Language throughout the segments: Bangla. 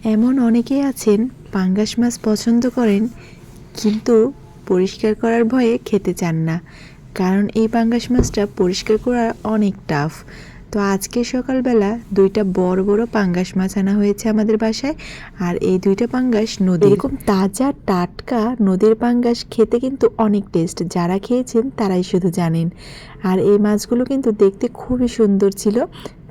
এমন অনেকেই আছেন পাঙ্গাস মাছ পছন্দ করেন, কিন্তু পরিষ্কার করার ভয়ে খেতে চান না, কারণ এই পাঙ্গাস মাছটা পরিষ্কার করা অনেক টাফ। তো আজকে সকালবেলা দুইটা বড় বড় পাঙ্গাস মাছ আনা হয়েছে আমাদের বাসায়। আর এই দুইটা পাঙ্গাস নদী, এরকম তাজা টাটকা নদীর পাঙ্গাস খেতে কিন্তু অনেক টেস্ট, যারা খেয়েছেন তারাই শুধু জানেন। আর এই মাছগুলো কিন্তু দেখতে খুবই সুন্দর ছিল।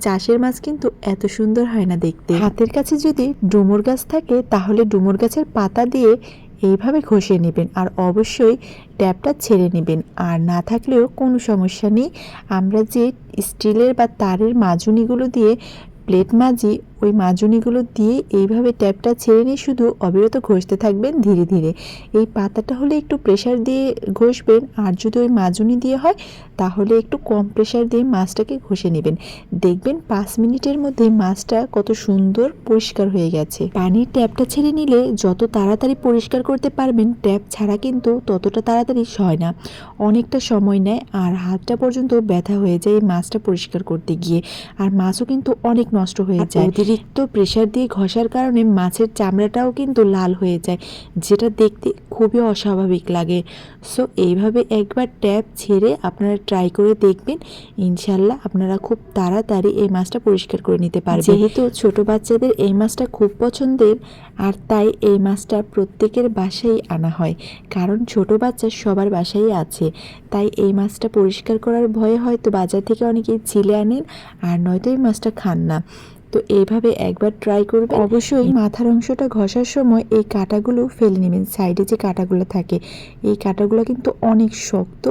চাষের মাছ কিন্তু এত সুন্দর হয় না দেখতে। হাতের কাছে যদি ডুমুর গাছ থাকে তাহলে ডুমুর গাছের পাতা দিয়ে এইভাবে ঘষে নেবেন, আর অবশ্যই ট্যাপটা ছেড়ে নেবেন। আর না থাকলেও কোনো সমস্যা নেই, আমরা যে স্টিলের বা তারের মাজুনিগুলো দিয়ে প্লেট মাজি, ওই মাজুনিগুলো দিয়ে এইভাবে ট্যাপটা ছেড়ে নিয়ে শুধু অবিরত ঘষতে থাকবেন ধীরে ধীরে। এই পাতাটা হলে একটু প্রেশার দিয়ে ঘষবেন, আর যদি ওই মাজুনি দিয়ে হয় তাহলে একটু কম প্রেশার দিয়ে মাছটাকে ঘষে নেবেন। দেখবেন 5 মিনিটের মধ্যে মাছটা কত সুন্দর পরিষ্কার হয়ে গেছে। পানির ট্যাপটা ছেড়ে নিলে যত তাড়াতাড়ি পরিষ্কার করতে পারবেন, ট্যাপ ছাড়া কিন্তু ততটা তাড়াতাড়ি হয় না, অনেকটা সময় নেয়, আর হাতটা পর্যন্ত ব্যথা হয়ে যায় এই মাছটা পরিষ্কার করতে গিয়ে। আর মাছও কিন্তু অনেক নষ্ট হয়ে যায়। অতিরিক্ত প্রেশার দিয়ে ঘষার কারণে মাছের চামড়াটাও কিন্তু লাল হয়ে যায়, যেটা দেখতে খুবই অস্বাভাবিক লাগে। সো এইভাবে একবার ট্যাপ ছেড়ে আপনারা ট্রাই করে দেখবেন, ইনশাল্লাহ আপনারা খুব তাড়াতাড়ি এই মাছটা পরিষ্কার করে নিতে পারবেন। যেহেতু ছোট বাচ্চাদের এই মাছটা খুব পছন্দের, আর তাই এই মাছটা প্রত্যেকের বাসায় আনা হয়, কারণ ছোট বাচ্চা সবার বাসায় আছে। তাই এই মাছটা পরিষ্কার করার ভয়ে হয়তো বাজার থেকে অনেকেই ছিলে আনেন, আর নয়তো এই মাছটা খান না। তো এইভাবে একবার ট্রাই করবেন। অবশ্যই মাথার অংশটা ঘষার সময় এই কাঁটাগুলো ফেলে নেবেন, সাইডে যে কাঁটাগুলো থাকে এই কাঁটাগুলো কিন্তু অনেক শক্ত,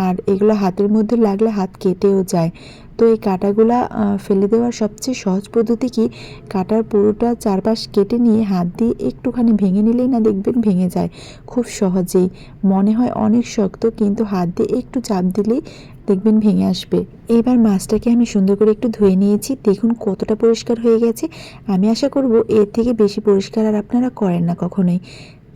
আর এগুলো হাতের মধ্যে লাগলে হাত কেটেও যায়। তো এই কাঁটাগুলা ফেলে দেওয়ার সবচেয়ে সহজ পদ্ধতি কি, কাঁটার পুরোটা চারপাশ কেটে নিয়ে হাত দিয়ে একটুখানি ভেঙে নিলেই না দেখবেন ভেঙে যায় খুব সহজেই। মনে হয় অনেক শক্ত, কিন্তু হাত দিয়ে একটু চাপ দিলেই দেখবেন ভেঙে আসবে। এবার মাছটাকে আমি সুন্দর করে একটু ধুয়ে নিয়েছি, দেখুন কতটা পরিষ্কার হয়ে গেছে। আমি আশা করব এর থেকে বেশি পরিষ্কার আর আপনারা করেন না কখনোই।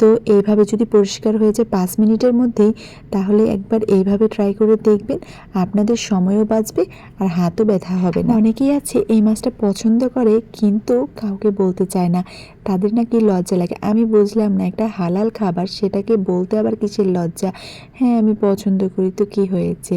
তো এইভাবে যদি পরিষ্কার হয়ে যায় 5 মিনিটের মধ্যেই, তাহলে একবার এইভাবে ট্রাই করে দেখবেন, আপনাদের সময়ও বাঁচবে আর হাতও ব্যথা হবে না। অনেকেই আছে এই মাছটা পছন্দ করে কিন্তু কাউকে বলতে চায় না, তাদের নাকি লজ্জা লাগে। আমি বুঝলাম না, একটা হালাল খাবার সেটাকে বলতে আবার কিসের লজ্জা। হ্যাঁ, আমি পছন্দ করি তো কি হয়েছে।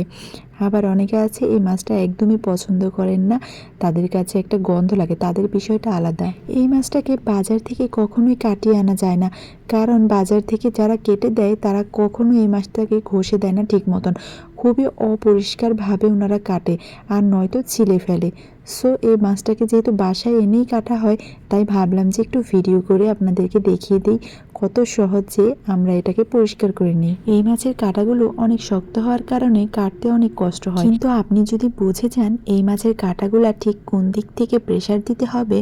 আবার অনেকে আছে এই মাছটা একদমই পছন্দ করেন না, তাদের কাছে একটা গন্ধ লাগে, তাদের বিষয়টা আলাদা। এই মাছটাকে বাজার থেকে কখনোই কাটিয়ে আনা যায় না, কারণ বাজার থেকে যারা কেটে দেয় তারা কখনো এই মাছটাকে ঘষে দেয় না ঠিক মতন, খুবই অপরিষ্কারভাবে ওনারা কাটে, আর নয়তো ছিলে ফেলে। সো এই মাছটাকে যেহেতু বাসায় এনেই কাটা হয়, তাই ভাবলাম যে একটু ভিডিও করে আপনাদেরকে দেখিয়ে দিই কত সহজে আমরা এটাকে পরিষ্কার করে নিই। এই মাছের কাঁটাগুলো অনেক শক্ত হওয়ার কারণে কাটতে অনেক কষ্ট হয়, কিন্তু আপনি যদি বুঝে যান এই মাছের কাঁটাগুলা ঠিক কোন দিক থেকে প্রেসার দিতে হবে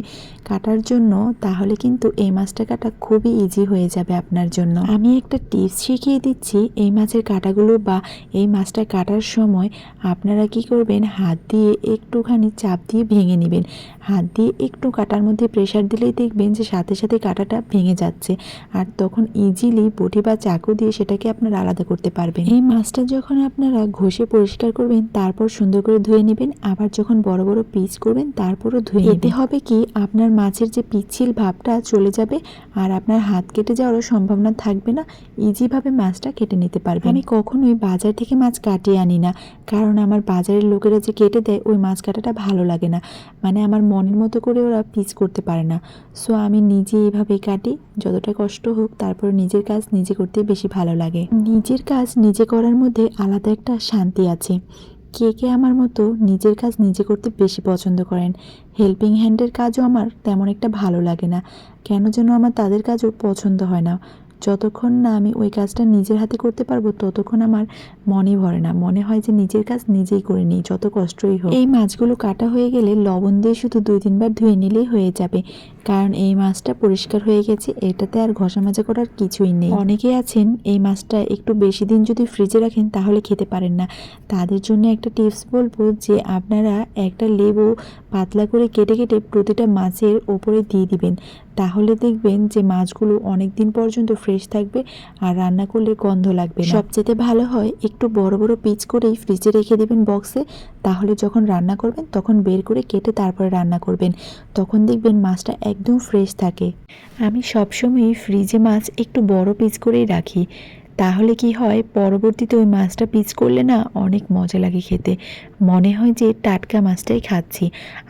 কাটার জন্য, তাহলে কিন্তু এই মাছটা কাটা খুবই ইজি হয়ে যাবে আপনার জন্য। আমি একটা টিপস শিখিয়ে দিচ্ছি, এই মাছের কাঁটাগুলো বা এই মাছটা কাটার সময় আপনারা কি করবেন, হাত দিয়ে একটুখানি চাপ দিয়ে ভেঙে নেবেন। হাত দিয়ে একটু কাটার মধ্যে প্রেসার দিলেই দেখবেন যে সাথে সাথে কাঁটাটা ভেঙে যাচ্ছে, আর তখন ইজিলি বটি বা চাকু দিয়ে সেটাকে আপনারা আলাদা করতে পারবেন। এই মাছটা যখন আপনারা ঘষে পরিষ্কার করবেন তারপর সুন্দর করে ধুয়ে নেবেন, আবার যখন বড় বড় পিস করবেন তারপরও ধুয়ে নেবেন। এতে হবে কি, আপনার মাছের যে পিচ্ছিল ভাবটা চলে যাবে, আর আপনার হাত কেটে যাওয়ারও সম্ভাবনা থাকবে না, ইজিভাবে মাছটা কেটে নিতে পারবেন। আমি কখনোই বাজার থেকে মাছ কাটিয়ে আনি না, কারণ আমার বাজারের লোকেরা যে কেটে দেয় ওই মাছ কাটাটা ভালো লাগে না, মানে আমার মনের মতো করে ওরা পিস করতে পারে না। সো আমি নিজে এইভাবে কাটি, যতটা কষ্ট হোক, তারপর নিজের কাজ নিজে করতে বেশি ভালো লাগে। নিজের কাজ নিজে করার মধ্যে আলাদা একটা শান্তি আছে। কে কে আমার মতো নিজের কাজ নিজে করতে বেশি পছন্দ করেন? হেল্পিং হ্যান্ডের কাজও আমার তেমন একটা ভালো লাগে না, কেন যেন আমার তাদের কাজও পছন্দ হয় না। যতক্ষণ না আমি ওই কাজটা নিজের হাতে করতে পারবো ততক্ষণ আমার মনে ভরে না, মনে হয় যে নিজের কাজ নিজেই করে নিই যত কষ্টই হোক। এই মাছগুলো কাটা হয়ে গেলে লবণ দিয়ে শুধু 2-3 বার ধুয়ে নিলেই হয়ে যাবে, কারণ এই মাছটা পরিষ্কার হয়ে গেছে, এটাতে আর ঘষা মাজা করার কিছুই নেই। অনেকেই আছেন এই মাছটা একটু বেশি দিন যদি ফ্রিজে রাখেন তাহলে খেতে পারেন না, তাদের জন্য একটা টিপস বলবো যে আপনারা একটা লেবু পাতলা করে কেটে কেটে প্রতিটা মাছের ওপরে দিয়ে দিবেন, তাহলে দেখবেন যে মাছগুলো অনেক দিন পর্যন্ত ফ্রেশ থাকবে আর রান্না করলে গন্ধ লাগবে না। সবচেয়ে ভালো হয় একটু বড় বড় পিস করেই ফ্রিজে রেখে দেবেন বক্সে, তাহলে যখন রান্না করবেন তখন বের করে কেটে তারপরে রান্না করবেন, তখন দেখবেন মাছটা একদম ফ্রেশ থাকে। আমি সবসময়ই ফ্রিজে মাছ একটু বড় পিস করেই রাখি, তাহলে কি হয় পরবর্তীতে ওই মাছটা পিস করলে না অনেক মজা লাগে খেতে, মনে হয় যে টাটকা মাছটাই খাচ্ছি।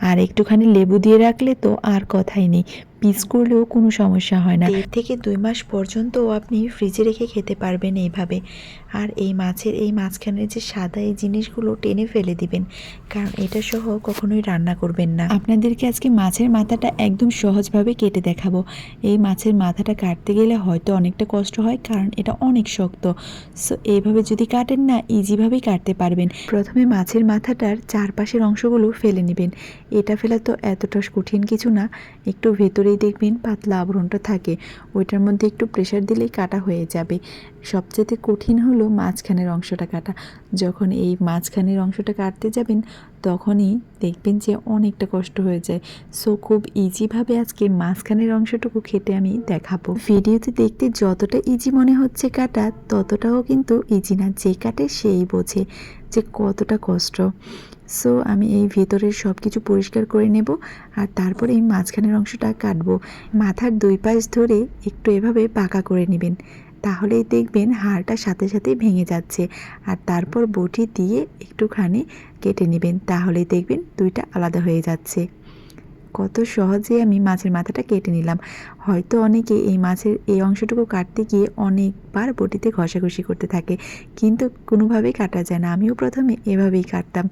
আর একটুখানি লেবু দিয়ে রাখলে তো আর কথাই নেই, পিস করলেও কোনো সমস্যা হয় না। 1.5 থেকে 2 মাস পর্যন্ত আপনি ফ্রিজে রেখে খেতে পারবেন এইভাবে। আর এই মাছের এই মাঝখানের যে সাদা এই জিনিসগুলো টেনে ফেলে দিবেন, কারণ এটা সহ কখনোই রান্না করবেন না। আপনাদেরকে আজকে মাছের মাথাটা একদম সহজভাবে কেটে দেখাবো। এই মাছের মাথাটা কাটতে গেলে হয়তো অনেকটা কষ্ট হয়, কারণ এটা অনেক শক্ত। সো এইভাবে যদি কাটেন না ইজিভাবেই কাটতে পারবেন। প্রথমে মাছের মাথাটার চারপাশের অংশগুলো ফেলে নেবেন। এটা ফেলা তো এতটা কঠিন কিছু না, একটু ভেতরেই দেখবেন পাতলা আবরণটা থাকে, ওইটার মধ্যে একটু প্রেসার দিলেই কাটা হয়ে যাবে। সবচেয়ে কঠিন হলো মাঝখানের অংশটা কাটা। যখন এই মাঝখানের অংশটা কাটতে যাবেন তখনই দেখবেন যে অনেকটা কষ্ট হয়ে যায়। সো খুব ইজিভাবে আজকে মাঝখানের অংশটুকু কেটে আমি দেখাবো। ভিডিওতে দেখতে যতটা ইজি মনে হচ্ছে কাটা, ততটাও কিন্তু ইজি না, যে কাটে সেই বোঝে যে কতটা কষ্ট। সো আমি এই ভেতরের সব কিছু পরিষ্কার করে নেব আর তারপরে এই মাঝখানের অংশটা কাটবো। মাথার 2 পাশ ধরে একটু এভাবে বাঁকা করে নেবেন, তাহলেই দেখবেন হাড়টা সাথে সাথেই ভেঙে যাচ্ছে। আর তারপর বটি দিয়ে একটুখানি কেটে নেবেন, তাহলেই দেখবেন দুইটা আলাদা হয়ে যাচ্ছে। কত সহজে আমি মাছের মাথাটা কেটে নিলাম। হয়তো অনেকে এই মাছের এই অংশটুকু কাটতে গিয়ে অনেকবার বটিতে ঘষাঘষি করতে থাকে, কিন্তু কোনোভাবেই কাটা যায় না। আমিও প্রথমে এভাবেই কাটতাম।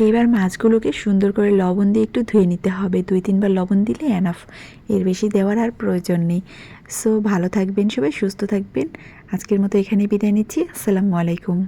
এবার মাছগুলোকে সুন্দর করে লবণ দিয়ে একটু ধুয়ে নিতে হবে, 2-3 বার লবণ দিলে এনাফ, এর বেশি দেওয়ার আর প্রয়োজন নেই। সো ভালো থাকবেন সবাই, সুস্থ থাকবেন। আজকের মতো এখানেই বিদায় নিচ্ছি। আসসালামু আলাইকুম।